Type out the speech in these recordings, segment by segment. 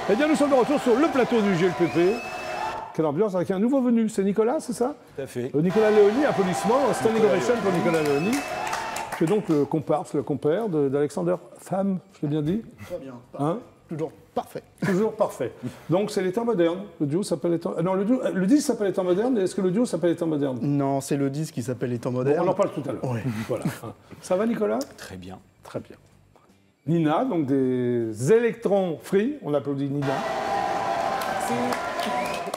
Eh bien, nous sommes de retour sur le plateau du GLPP. Quelle ambiance avec un nouveau venu. C'est Nicolas, c'est ça? Tout à fait. Nicolas Léoni, applaudissements. Standing ovation pour Nicolas Léoni. Tu es donc le comparse, le compère d'Alexander Pham, je l'ai bien dit? Très bien. Hein? Toujours parfait. Toujours parfait. Donc c'est les temps modernes. Le duo s'appelle les temps... Non, le disque s'appelle les temps modernes. Est-ce que le duo s'appelle les temps modernes? Non, c'est le disque qui s'appelle Les Temps Bon, Modernes. on en parle tout à l'heure. Ouais. Voilà. Ça va, Nicolas? Très bien. Très bien. Nina, donc des électrons free. On applaudit Nina.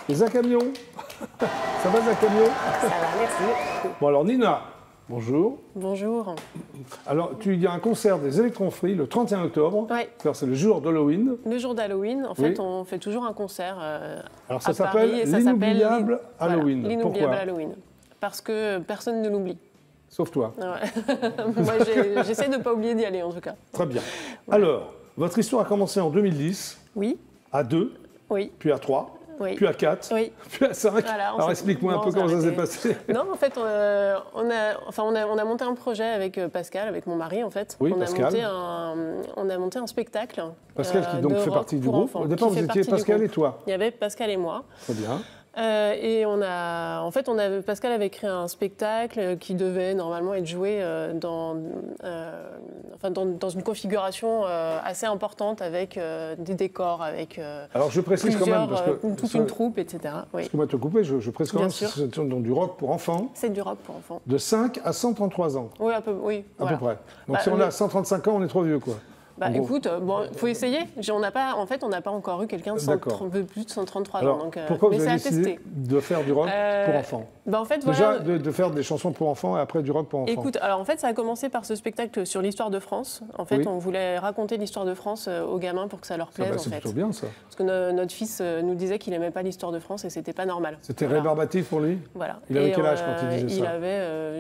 Et Zacamion. Ça va, Zacamion? Ça va, merci. Bon, alors Nina, bonjour. Bonjour. Alors, il y a un concert des électrons free le 31 octobre. Ouais. C'est le jour d'Halloween. Le jour d'Halloween, en fait, on fait toujours un concert Alors, ça à Paris, s'appelle et ça s'appelle l'inoubliable Halloween. Voilà, l'inoubliable Pourquoi? Halloween. Parce que personne ne l'oublie. Sauf toi. Ouais. Moi, j'essaie de ne pas oublier d'y aller, en tout cas. Très bien. Alors, votre histoire a commencé en 2010, Oui, à 2, oui, puis à 3, oui. puis à 4, Oui. puis à 5. Voilà, on Alors, s'est- explique-moi un non, peu on s'est comment ça s'est arrêté. passé. Non, en fait, on a monté un projet avec Pascal, avec mon mari, en fait. Oui, on Pascal. On a monté un spectacle. Pascal qui donc de fait rock partie du pour groupe. enfants, Au départ, qui vous fait étiez partie du Pascal et groupe. toi. Il y avait Pascal et moi. Très bien. Et Pascal avait créé un spectacle qui devait normalement être joué dans une configuration assez importante avec des décors, avec Alors, je précise quand même, parce que... toute une troupe, etc. Oui. Excuse-moi de te couper, je précise quand Bien même que sûr. c'est donc du rock pour enfants C'est du rock pour enfants. de 5 à 133 ans, Oui, oui. à Voilà. peu près. Donc, Bah, si on mais- a 135 ans, on est trop vieux, quoi. Bah, En gros. écoute, bon, faut essayer. On n'a pas encore eu quelqu'un de D'accord. plus de 133 Alors, ans. Donc, pourquoi mais vous c'est avez à décidé tester. de faire du rock pour enfants? Bah, en fait, Déjà, voilà. de faire des chansons pour enfants et après du rock pour enfants. Écoute, alors en fait, ça a commencé par ce spectacle sur l'histoire de France. En fait, Oui. on voulait raconter l'histoire de France aux gamins pour que ça leur Ça, plaise, bah, en c'est fait. plutôt bien, ça. Parce que notre fils nous disait qu'il n'aimait pas l'histoire de France et c'était pas normal. C'était Voilà. rébarbatif pour lui? Voilà. Il avait Et, quel âge quand il disait ça?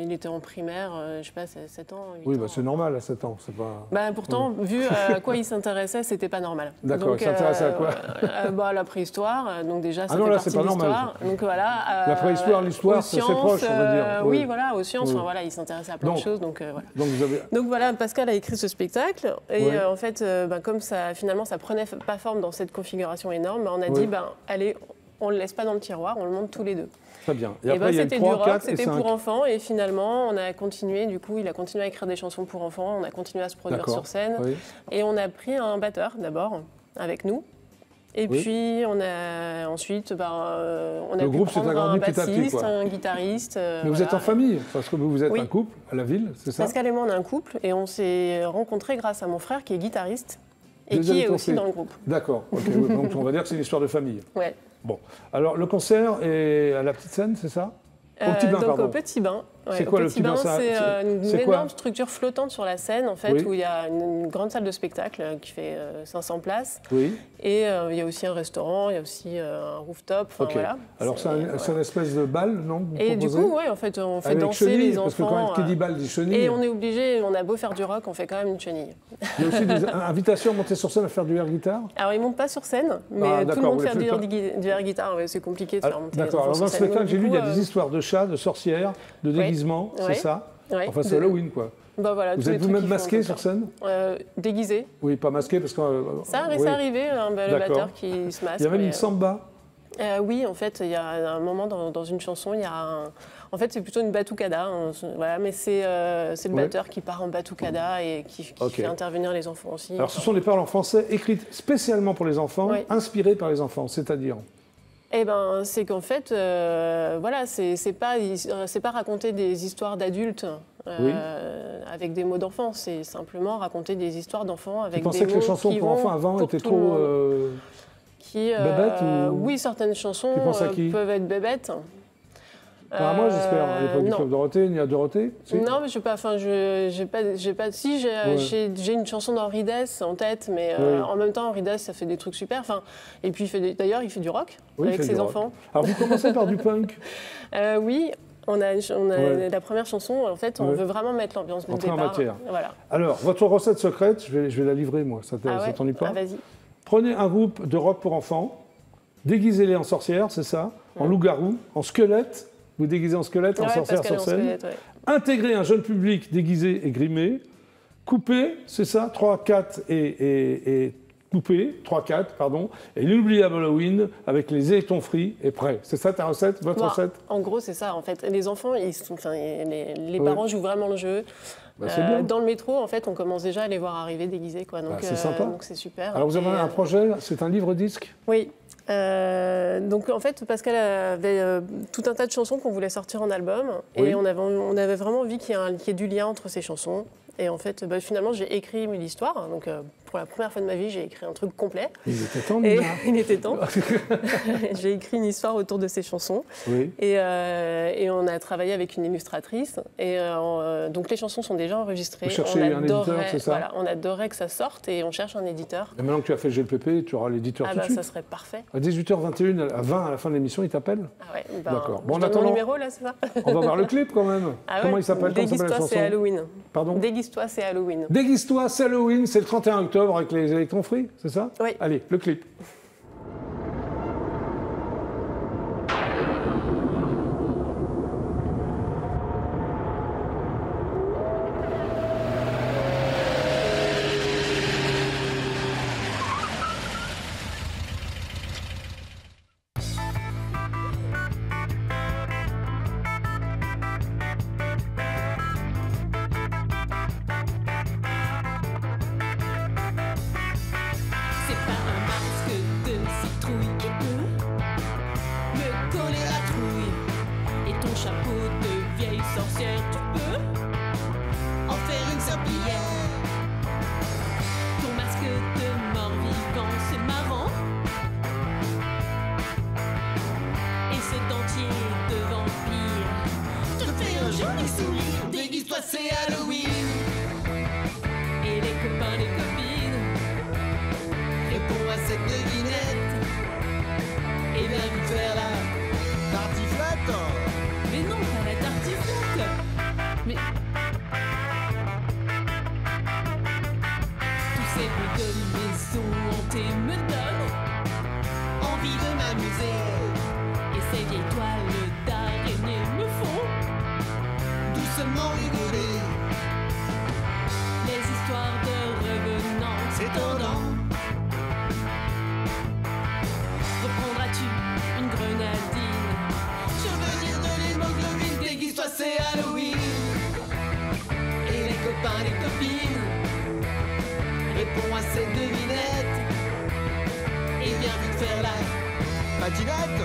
Il était en primaire, je sais pas, 7 ans, 8 Oui, ans. bah, c'est normal à 7 ans. C'est pas... Bah, pourtant, vu à quoi il s'intéressait, c'était pas normal. D'accord, Donc, il s'intéressait à quoi? Bah, la préhistoire, donc déjà, ça non, fait là, partie c'est de pas normal, l'histoire. Donc voilà. La préhistoire, l'histoire, aux c'est sciences, proche, on va dire. Oui, voilà, aux sciences, Oui. enfin, voilà, il s'intéressait à plein de Donc, choses, donc voilà. Donc, vous avez... Donc voilà, Pascal a écrit ce spectacle et Ouais. en fait, comme ça, finalement, ça prenait pas forme dans cette configuration énorme, on a Ouais. dit, allez, on le laisse pas dans le tiroir, on le monte tous les deux. Très bien. Et Et après, il y a eu c'était 3, du rock, 4 et c'était 5. pour enfants et finalement, on a continué, du coup, il a continué à écrire des chansons pour enfants, on a continué à se produire D'accord. sur scène Oui. et on a pris un batteur d'abord avec nous. Et Oui. puis, on a ensuite, on a Le pu groupe s'est prendre un agrandi petit à petit, bassiste, quoi. un guitariste. Mais vous êtes en famille, parce que vous êtes Oui. un couple à la ville, c'est ça? Pascal et moi, on est un couple et on s'est rencontrés grâce à mon frère qui est guitariste et Des qui est électrons aussi free. dans le groupe. D'accord. Ok, oui, donc on va dire que c'est une histoire de famille. Ouais. Bon. Alors, le concert est à la petite scène, c'est ça? Au Petit Bain, donc pardon. au Petit Bain. Ouais, C'est au quoi, le Petit Bain, ça C'est une c'est quoi? énorme structure flottante sur la scène, en fait, Oui. où il y a une grande salle de spectacle qui fait 500 places. Oui. Et il y a aussi un restaurant, il y a aussi un rooftop. Enfin, Ok. voilà. Alors, c'est une espèce de bal, non? vous Et du proposez? coup, ouais, en fait, on fait Avec danser chenille, les parce que enfants. quand qui dit bal dit chenille. Et on est obligé, on a beau faire du rock, on fait quand même une chenille. Il y a aussi des invitations à monter sur scène à faire du air guitare. Alors, ils montent pas sur scène, mais Ah, tout le d'accord, monde vous fait les faites du air guitare. Ouais, c'est compliqué de faire monter les D'accord. enfants Alors, dans sur le scène. spectacle, Donc, j'ai du lu, il y a coup, des histoires de chats, de sorcières, de déguisements, c'est Ouais. ça? Ouais. Enfin, c'est Halloween, quoi. Bah voilà, tous Vous les êtes trucs vous-même qu'ils font masqué comme sur ça. scène? Déguisé. Oui, pas masqué, parce que... Ça, oui. c'est arrivé, le D'accord. batteur qui se masque. Il y a même mais, une samba. oui, en fait, il y a un moment dans une chanson, il y a un... En fait, c'est plutôt une batucada, hein, voilà, mais c'est le Ouais. batteur qui part en batucada et qui Ok. fait intervenir les enfants aussi. Alors, ce sont des paroles en français écrites spécialement pour les enfants, Oui. inspirées par les enfants, c'est-à-dire... Eh ben, c'est qu'en fait, voilà, c'est pas raconter des histoires d'adultes avec des mots d'enfants, c'est simplement raconter des histoires d'enfants avec Tu des pensais que les mots chansons qui pour vont enfants avant pour étaient tout le trop... monde. bébêtes ou- Oui, certaines chansons Tu penses à qui peuvent être bébêtes. Pas à moi, j'espère, à l'époque du non. Club Dorothée, il y a Dorothée si Non, mais je sais pas. Enfin, j'ai pas. Si j'ai une chanson d'Henri Dess en tête, mais Oui. en même temps, Henri Dess, ça fait des trucs super. Enfin, et puis d'ailleurs, il fait du rock Oui, il avec fait ses du rock. enfants. Alors, vous commencez par du punk, Oui, on a Ouais. la première chanson. En fait, on Ouais. veut vraiment mettre l'ambiance du Entrer en départ. matière. Voilà. Alors, votre recette secrète, je vais la livrer, moi, ça Ah ouais. t'ennuie pas? Ah, vas-y. Prenez un groupe de rock pour enfants, déguisez-les en sorcières, c'est ça, en loup-garou, en squelette, vous déguisez en squelette, en Ouais, sorcière Pascal sur en scène. squelette, ouais. Intégrez un jeune public déguisé et grimé, Coupé, c'est ça, 3, 4 et coupé, 3, 4, pardon, et l'inoubliable Halloween avec les électrons frits est prêt. C'est ça ta recette, votre recette? En gros, c'est ça, en fait. Les enfants, les parents jouent vraiment le jeu. Bah, c'est bien. Dans le métro, en fait, on commence déjà à les voir arriver déguisés, quoi. Donc, c'est sympa. Donc c'est super. Alors vous avez un projet, c'est un livre-disque? Oui. Donc en fait, Pascal avait tout un tas de chansons qu'on voulait sortir en album. Oui. Et on avait vraiment envie qu'il y ait du lien entre ces chansons. Et en fait, finalement, j'ai écrit l'histoire. Donc, pour la première fois de ma vie, j'ai écrit un truc complet. Il était temps, Et il était temps. J'ai écrit une histoire autour de ces chansons. Oui. Et on a travaillé avec une illustratrice. Et donc, les chansons sont déjà enregistrées. Vous cherchez un éditeur, c'est ça? Voilà, on adorait que ça sorte et on cherche un éditeur. Et maintenant que tu as fait GLPP, tu auras l'éditeur tout de suite. Ça serait parfait. À 18h21, à 20 à la fin de l'émission, il t'appelle? Ah ouais, D'accord. Bon, en attendant, mon numéro, là, c'est ça? On va voir le clip quand même. Comment il s'appelle? Déguise-toi, c'est Halloween. Pardon? Déguise-toi, c'est Halloween. Déguise-toi, c'est Halloween, c'est le 31 octobre avec les électrons frits, c'est ça? Oui. Allez, le clip. Déguise-toi, c'est Halloween. Et les copains, les copines, réponds à cette devinette. Et viens vite faire la tartiflette. Mais non, pas la tartiflette. Mais tous ces bruits de maison hantée me donnent envie de m'amuser. Et ces vieilles toiles d'araignée me font doucement rigoler. Les histoires de revenants, C'est tendant. reprendras-tu une grenadine? Je veux dire de l'hémoglobine. Déguise-toi, c'est Halloween. Et les copains, les copines, réponds à cette devinette. Et viens vite faire la patinette.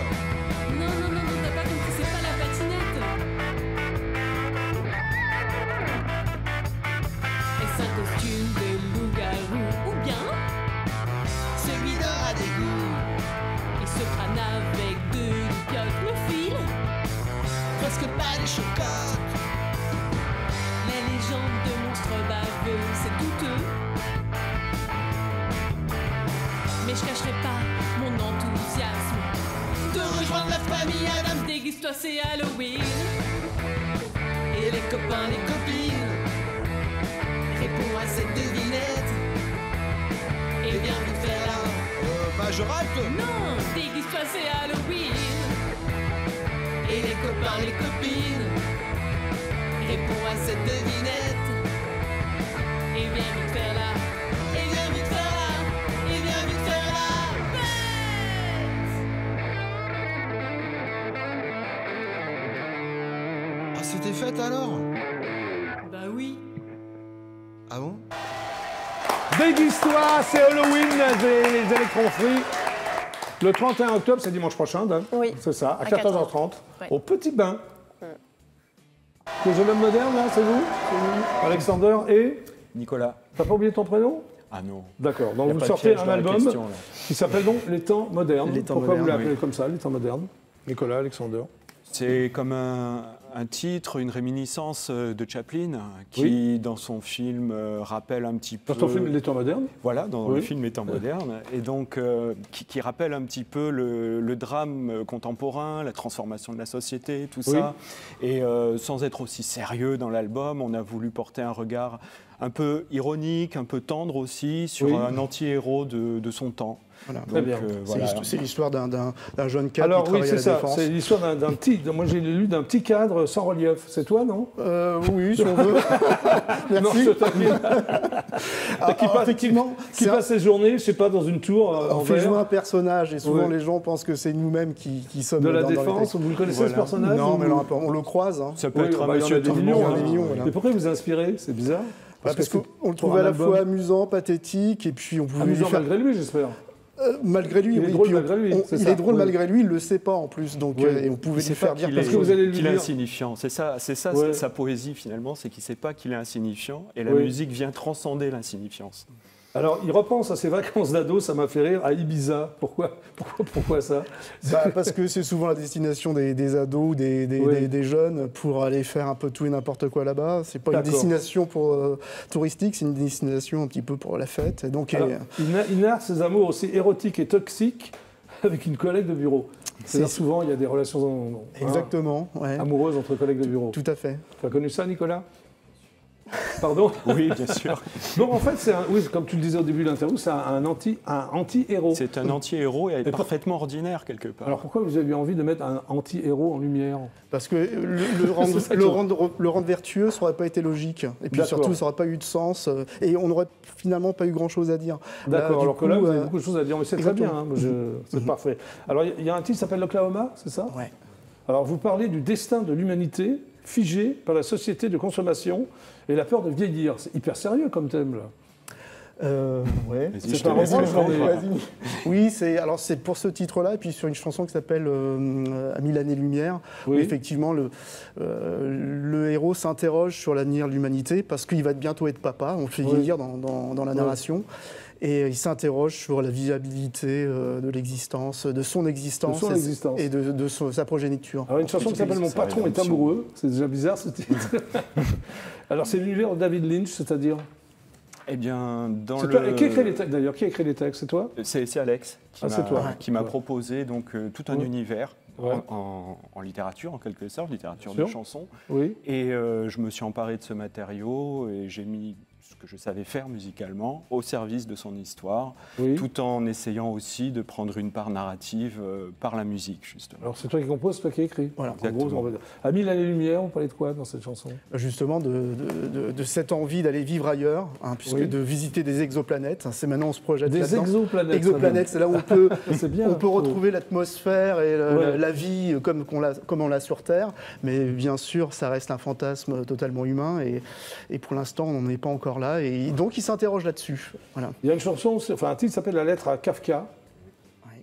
Non, non, non, non, t'as pas compris, c'est pas la patinette. Est-ce un costume de loup-garou ou bien Celui d'un rat d'égout. il se prenne avec deux licoques me file? Presque pas des chocottes. Les légendes de monstres baveux, c'est douteux. Mais je cacherai pas mon enthousiasme. De rejoindre la famille Adam. Déguise-toi, c'est Halloween. Et les copains, les copines, réponds à cette devinette. Et viens vite faire la je rate. Non, déguise-toi, c'est Halloween. Et les copains, les copines, réponds à cette devinette. Et viens vite faire là. Et viens vite faire la. Et viens vite faire la. Ah, c'était fait alors? Bah oui. Ah bon? Déguise-toi, c'est Halloween, les électrons frits. Le 31 octobre, c'est dimanche prochain, Dan. Oui. C'est ça, à À 14h30, Ouais. au Petit Bain. Le jeune homme moderne, là, c'est vous? Alexander et... Nicolas. T'as pas oublié ton prénom? Ah non. D'accord, Y donc a vous pas de sortez piège un dans la album question, là. qui s'appelle donc Les Temps modernes. Les Temps Pourquoi vous modernes, l'appelez oui. comme ça, Les Temps modernes? Nicolas, Alexander. C'est comme un titre, une réminiscence de Chaplin qui, dans son film, rappelle un petit peu... Dans ton film Les Temps modernes? Voilà, dans Oui. le film Les Temps modernes. Et donc, qui rappelle un petit peu le drame contemporain, la transformation de la société, tout Oui. ça. Et sans être aussi sérieux dans l'album, on a voulu porter un regard un peu ironique, un peu tendre aussi, sur un anti-héros de son temps. Voilà. Très bien. Voilà. C'est l'histoire d'un jeune cadre Alors qui oui, travaille c'est à la ça. Défense. C'est l'histoire d'un petit. Moi, j'ai lu d'un petit cadre sans relief. C'est toi, non? Oui, si on veut. Non, Merci. je taquine. Effectivement, Qui passe ses journées, je sais pas, dans une tour en on fait verre, jouer un personnage et souvent Ouais. les gens pensent que c'est nous-mêmes qui sommes de la dans les défense. textes. Vous le connaissez Voilà. ce personnage? Non, ou- mais alors, on le croise. Hein. Ça peut Oui, être un bah, il y en a monsieur des tout le millions, monde. il y en a des millions, voilà. Mais pourquoi il vous a inspiré? C'est bizarre. Parce que qu'on le pour trouvait un à la album fois amusant, pathétique, et puis on pouvait lui amusant faire... malgré lui, j'espère. malgré lui, Il est oui. drôle Puis malgré lui, c'est il ça, est drôle oui. malgré lui, il le sait pas en plus, donc Oui. et on pouvait Il lui sait faire pas dire qu'il Parce est, que vous allez lui qu'il est dire- insignifiant. C'est ça Ouais. sa poésie finalement, c'est qu'il ne sait pas qu'il est insignifiant et la Oui. musique vient transcender l'insignifiance. Alors, il repense à ses vacances d'ado, ça m'a fait rire, à Ibiza. Pourquoi ça? Bah, parce que c'est souvent la destination des ados, Oui. des jeunes, pour aller faire un peu tout et n'importe quoi là-bas. C'est pas une D'accord. destination pour touristique, c'est une destination un petit peu pour la fête. Et donc, Alors, il narre ses amours aussi érotiques et toxiques avec une collègue de bureau. C'est-à-dire souvent, il y a des relations exactement, ouais. amoureuses entre collègues de bureau. Tout à fait. Tu as connu ça, Nicolas? Pardon? Oui, bien sûr. Non, en fait, oui, comme tu le disais au début de l'interview, c'est un anti-héros. C'est un anti-héros et parfaitement ordinaire quelque part. Alors pourquoi vous avez eu envie de mettre un anti-héros en lumière? Parce que le rendre, C'est ça le rendre vertueux, ça n'aurait pas été logique. Et puis D'accord. surtout, ça n'aurait pas eu de sens. Et on n'aurait finalement pas eu grand-chose à dire. D'accord, du alors que coup, là, vous avez beaucoup de choses à dire, mais c'est très bien, exactement. hein, c'est parfait. Alors, il y a un titre qui s'appelle l'Oklahoma, c'est ça? Ouais. Alors, vous parlez du destin de l'humanité figé par la société de consommation et la peur de vieillir. C'est hyper sérieux comme thème, là. Ouais. Vas-y, C'est je te un laisse reproche, répondre. mais- Oui, c'est pour ce titre-là, et puis sur une chanson qui s'appelle À 1000 années-lumière, où Oui. effectivement le héros s'interroge sur l'avenir de l'humanité, parce qu'il va bientôt être papa, on le fait Oui. vieillir dans la narration, et il s'interroge sur la viabilité de l'existence, de son existence, De son existence. et de sa progéniture. Alors, une chanson qui s'appelle Mon Sa patron est rédemption. amoureux. C'est déjà bizarre, ce titre. Alors, c'est l'univers de David Lynch, c'est-à-dire... Eh bien, dans C'est le... toi. Et qui écrit les textes, d'ailleurs? Qui écrit les textes? C'est toi? C'est Alex Ah, c'est toi. qui m'a Ouais. proposé donc, tout un Ouais. univers Ouais. en littérature, en quelque sorte, littérature Bien de sûr. chansons. Oui. Et je me suis emparé de ce matériau et j'ai mis ce que je savais faire musicalement au service de son histoire, Oui. tout en essayant aussi de prendre une part narrative par la musique, justement. Alors, c'est toi qui composes, c'est toi qui écris. Voilà. En gros, Exactement. on va dire. À 1000 années-lumière, on parlait de quoi dans cette chanson? Justement, de cette envie d'aller vivre ailleurs, hein, puisque Oui. de visiter des exoplanètes. C'est maintenant on se projette Des là-dedans. exoplanètes. Exoplanètes, c'est là où on peut, C'est bien. on peut retrouver l'atmosphère et Ouais. la vie comme on l'a sur Terre. Mais bien sûr, ça reste un fantasme totalement humain. Et pour l'instant, on n'en est pas encore là. Et donc, il s'interroge là-dessus. Voilà. Il y a une chanson, enfin un titre qui s'appelle La lettre à Kafka. Ouais.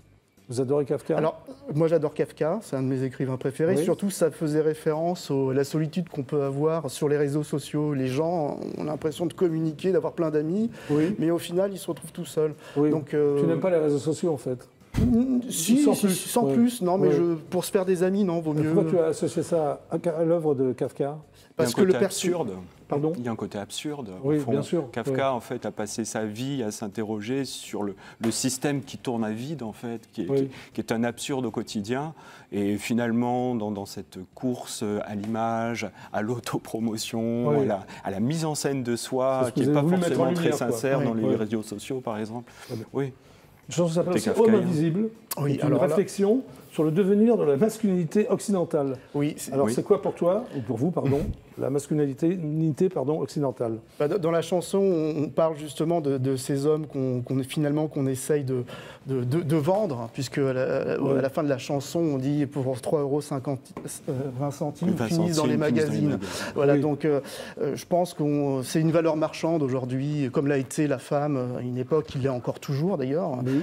Vous adorez Kafka? Alors, moi, j'adore Kafka. C'est un de mes écrivains préférés. Oui. Surtout, ça faisait référence à la solitude qu'on peut avoir sur les réseaux sociaux. Les gens ont l'impression de communiquer, d'avoir plein d'amis. Oui. Mais au final, ils se retrouvent tout seuls. Oui. Donc, Tu n'aimes pas les réseaux sociaux en fait? Sans Ouais. plus, non, mais Ouais. pour se faire des amis, non, vaut mieux. Pourquoi tu as associé ça à l'œuvre de Kafka? Parce Il y a que un le côté perçu. absurde. Pardon? Il y a un côté absurde. au Oui, fond. bien sûr. Kafka, Oui. en fait, a passé sa vie à s'interroger sur le système qui tourne à vide, en fait, qui est, Oui. qui est un absurde au quotidien. Et finalement, dans cette course à l'image, à l'autopromotion, Oui. à la mise en scène de soi, C'est ce que qui vous n'est avez pas voulu mettre en forcément très lumière, quoi. sincère Oui. dans les Oui. réseaux sociaux, par exemple. Très bien. Oui. Une chanson qui s'appelle T'es aussi kafkaïen. Homme invisible. Oui, qui est une alors là- réflexion sur le devenir de la masculinité occidentale. Oui, Alors Oui. c'est quoi pour toi, ou pour vous, pardon, la masculinité occidentale? Dans la chanson, on parle justement de ces hommes qu'on essaye de vendre, puisque à la fin de la chanson, on dit pour 3,50 €, 20 centimes, 20 finissent dans les centimes, magazines. Voilà, Oui. donc je pense que c'est une valeur marchande aujourd'hui, comme l'a été la femme à une époque, il l'est encore toujours d'ailleurs. Oui.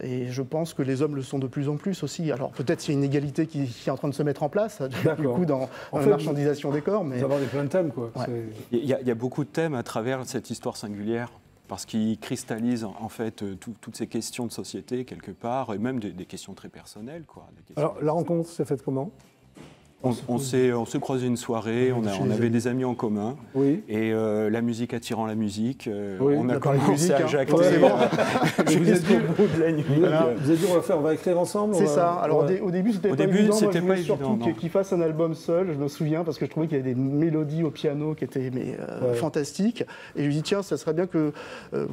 Et je pense que les hommes le sont de plus en plus aussi. Alors peut-être qu'il y a une égalité qui est en train de se mettre en place, du D'accord. coup, dans En la fait, marchandisation des corps. Mais Vous avez des plein de thèmes, quoi. Ouais. C'est- Il y a beaucoup de thèmes à travers cette histoire singulière, parce qu'il cristallise en fait toutes ces questions de société quelque part, et même des questions très personnelles, quoi. Des questions- Alors la rencontre s'est faite comment? On s'est croisé une soirée, on avait des amis en commun, Oui. et la musique attirant la musique, Oui, on a d'accord, la commencé musique, à hein. jacter Ouais, jusqu'au bout de la nuit. Vous avez dit, on va écrire ensemble? C'est ça. Alors Ouais. au début, c'était Au pas début, évident. Moi, c'était je voulais pas surtout évident, non. qu'il fasse un album seul, je me souviens, parce que je trouvais qu'il y avait des mélodies au piano qui étaient fantastiques. Et je lui ai dit, tiens, ça serait bien que,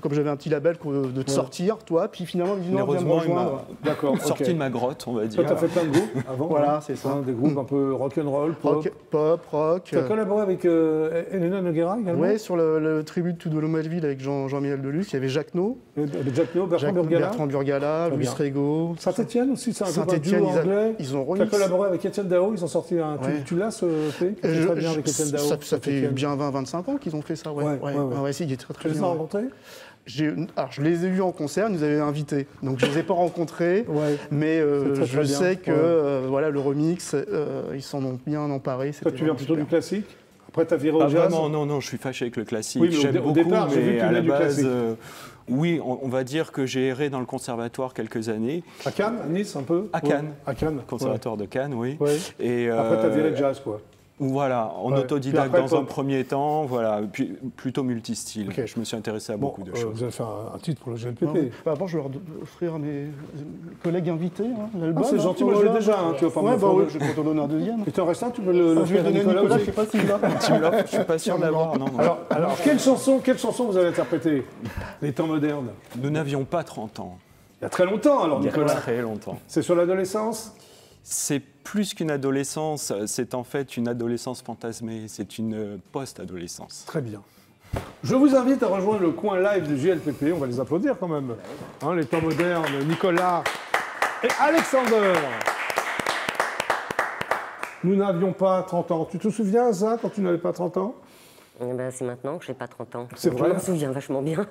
comme j'avais un petit label, de te sortir, toi. Puis finalement, il me dit, non, viens me Heureusement, il m'a rejoindre. D'accord. sorti ok. de ma grotte, on va Toi, dire. tu as fait plein de groupes avant. Voilà, hein. c'est ça. Hein, des groupes un peu rock'n'roll, pop. Rock. Tu as collaboré avec Elena Noguera également? Ouais, sur le tribute to Melville avec Jean-Michel Deluxe, il y avait Jacques No, Avec Jacques No, Bertrand Burgala. Bertrand Burgala, Très Louis bien. Régaud. Saint-Etienne aussi, c'est un groupe Saint-Étienne, duo anglais. ils ont Tu as remix. collaboré avec Étienne Dao, ils ont sorti un. Ouais. Tu l'as ce EP qui est très bien avec Étienne Dao? Ça fait Saint-Étienne. bien 20-25 ans qu'ils ont fait ça, ouais. Ouais. Si, il est très Tu très les as bien. rencontrés? Alors, je les ai vus en concert, ils nous avaient invités. Donc, je ne les ai pas rencontrés, Ouais. mais C'est très, je très bien. sais que voilà, le remix, ils s'en ont bien emparé. Toi, tu viens plutôt du classique? Après, tu as viré au Pas jazz? vraiment, non, je suis fâché avec le classique. Oui, mais J'aime au beaucoup, départ, j'ai vu mais que tu à la venais du base, classique. oui, on va dire que j'ai erré dans le conservatoire quelques années. À Cannes, à Nice un peu? À Cannes. À Cannes. Conservatoire de Cannes, oui. Ouais. Et, Après, tu as viré de jazz, quoi. Voilà, en Ouais. autodidacte Puis après, dans un pop. premier temps, voilà, puis plutôt multistyle. Ok. Je me suis intéressé à Bon, beaucoup de choses. vous avez fait un titre pour le GLPP. Non, avant, je vais leur offrir à mes collègues invités l'album. Ah, c'est gentil, moi, je l'ai déjà, hein, tu vas pas me Ouais, le bah faire. oui, je vais t'en donner un deuxième. Et t'en restes un, tu peux le Je vais faire à donner à Nicolas Nicolas, aussi. je sais pas s'il l'a. Tu me l'offres, je suis pas sûr d'avoir. Non, non. Alors quelle chanson vous avez interprétée? Les temps modernes. Nous n'avions pas 30 ans. Il y a très longtemps, alors, Il y a Nicolas. très longtemps. C'est sur l'adolescence? C'est plus qu'une adolescence, c'est en fait une adolescence fantasmée, c'est une post-adolescence. Très bien. Je vous invite à rejoindre le coin live du JLPP. On va les applaudir quand même. Hein, les temps modernes, Nicolas et Alexander. Nous n'avions pas 30 ans. Tu te souviens, ça, quand tu n'avais pas 30 ans? Eh ben, c'est maintenant que je n'ai pas 30 ans. C'est vrai. Je m'en souviens vachement bien.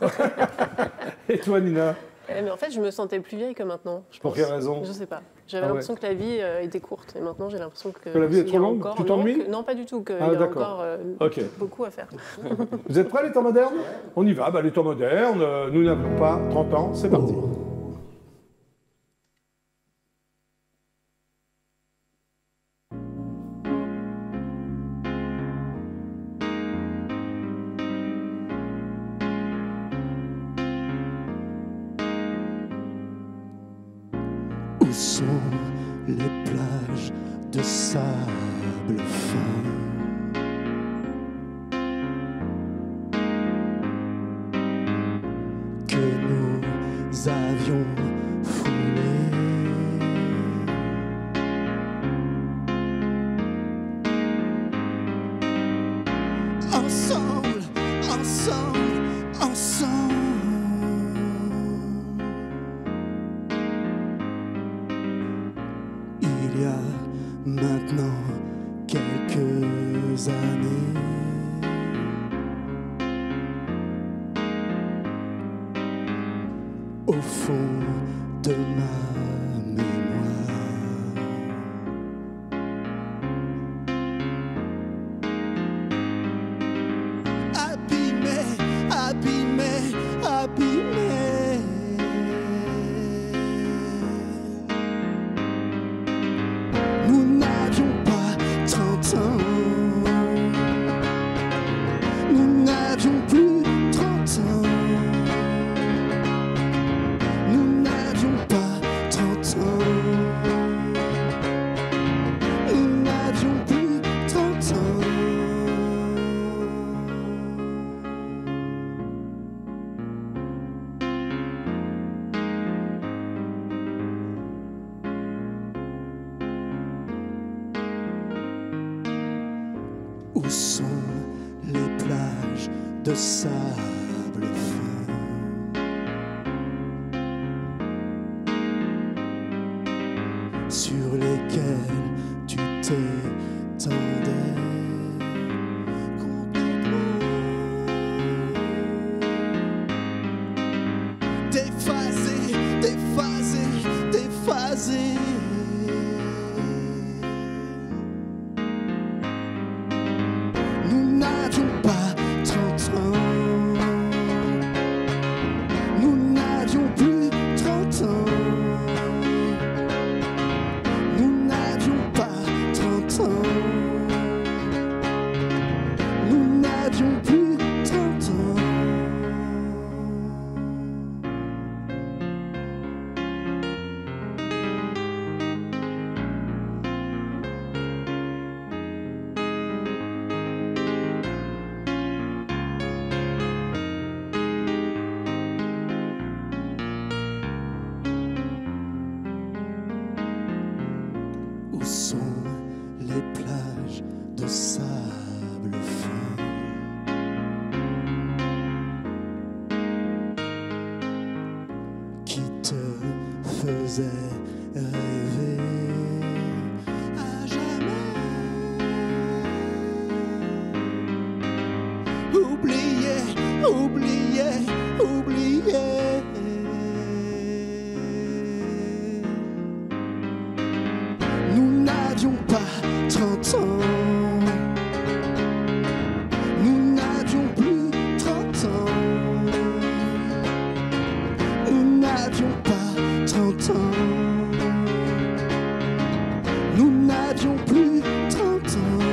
Et toi, Nina? Mais en fait, je me sentais plus vieille que maintenant. Pour quelle raison? Je sais pas. J'avais Ah ouais. l'impression que la vie était courte. Et maintenant, j'ai l'impression que. Que la vie est il y trop a longue? encore- Tu t'ennuies? Non, pas du tout. Qu'il Ah, y a d'accord. encore Ok. beaucoup à faire. Vous êtes prêts, les temps modernes? On y va. Bah, les temps modernes, nous n'avions pas 30 ans. C'est parti. Où sont les plages de sable fin? Que nous avions foulées. Ensemble, ensemble, ensemble. Il y a maintenant quelques années, au fond de ma mémoire, abîmé, abîmé, abîmé. Nous n'avions pas 30 ans. Nous n'avions plus 30 ans. Nous n'avions pas 30 ans. Nous n'avions plus 30 ans. Où sont les plages de sable fin? Sur lesquelles tu t'étendais complètement déphasé, déphasé, déphasé. Nous n'avions pas 30 ans. faisait rêver à jamais. Oubliez, oubliez, oubliez. Nous n'avions pas 30 ans. Nous n'avions plus 30 ans. Nous n'avions pas 30 ans. Nous n'avions plus 30 ans.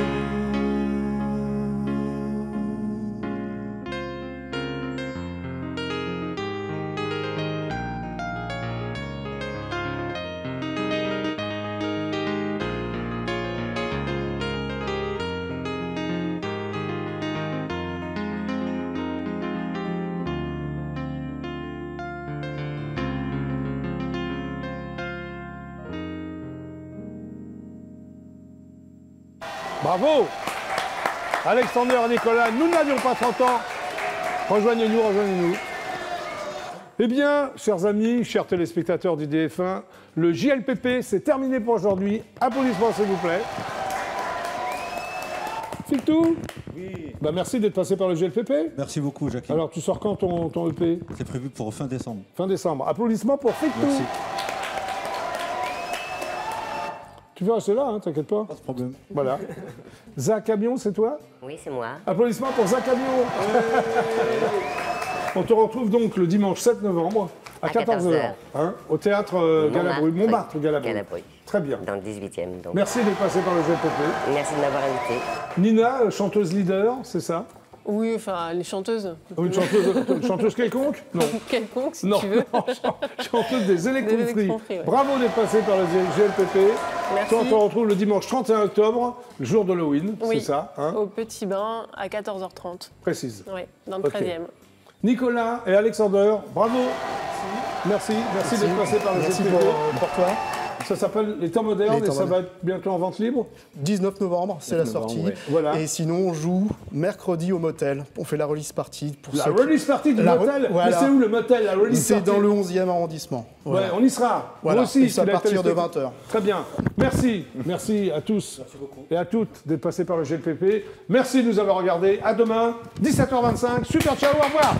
Bravo Alexander et Nicolas, nous n'avions pas 30 ans. Rejoignez-nous, rejoignez-nous. Eh bien, chers amis, chers téléspectateurs du DF1, le JLPP, c'est terminé pour aujourd'hui. Applaudissements, s'il vous plaît. C'est tout? Oui. Bah, merci d'être passé par le JLPP. Merci beaucoup, Jackie. Alors, tu sors quand ton EP? C'est prévu pour fin décembre. Fin décembre. Applaudissements pour Fictou. Merci. Tu vas rester là, hein, t'inquiète pas. Pas de problème. Voilà. Zach Camion, c'est toi? Oui, c'est moi. Applaudissements pour Zach Camion. On te retrouve donc le dimanche 7 novembre à 14h, hein, au théâtre Galabru, Montmartre Galabru. Très bien. Dans le 18e. Donc. Merci d'être passé par le JLPP. Merci de m'avoir invité. Nina, chanteuse leader, c'est ça? Oui, enfin, les chanteuses. Une chanteuse quelconque? Non. Quelconque, si Non, tu veux. non, chanteuse des Electron Free. Electron Free, ouais. Bravo d'être passé par le JLPP. Merci. Toi, on te retrouve le dimanche 31 octobre, le jour de Halloween, Oui, c'est ça, hein? au Petit Bain, à 14h30. Précise. Oui, dans le Ok. 13e. Nicolas et Alexander, bravo. Merci d'être passé par le Merci JLPP. pour toi. Ça s'appelle Les Temps Modernes Les et Temps ça va Modernes. être bientôt en vente libre? 19 novembre, c'est la 19 novembre, sortie. ouais. Voilà. Et sinon, on joue mercredi au motel. On fait la release party. Pour La ceux qui- release party du La motel. voilà. Mais c'est où le motel, la release C'est party? dans le 11e arrondissement. Voilà. Ouais, on y sera. Voilà. Moi aussi. Et c'est à fidèle partir de téléspectateur. 20h. Très bien. Merci. Merci à tous et à toutes d'être passés par le GLPP. Merci de nous avoir regardés. À demain, 17h25. Super, ciao, au revoir.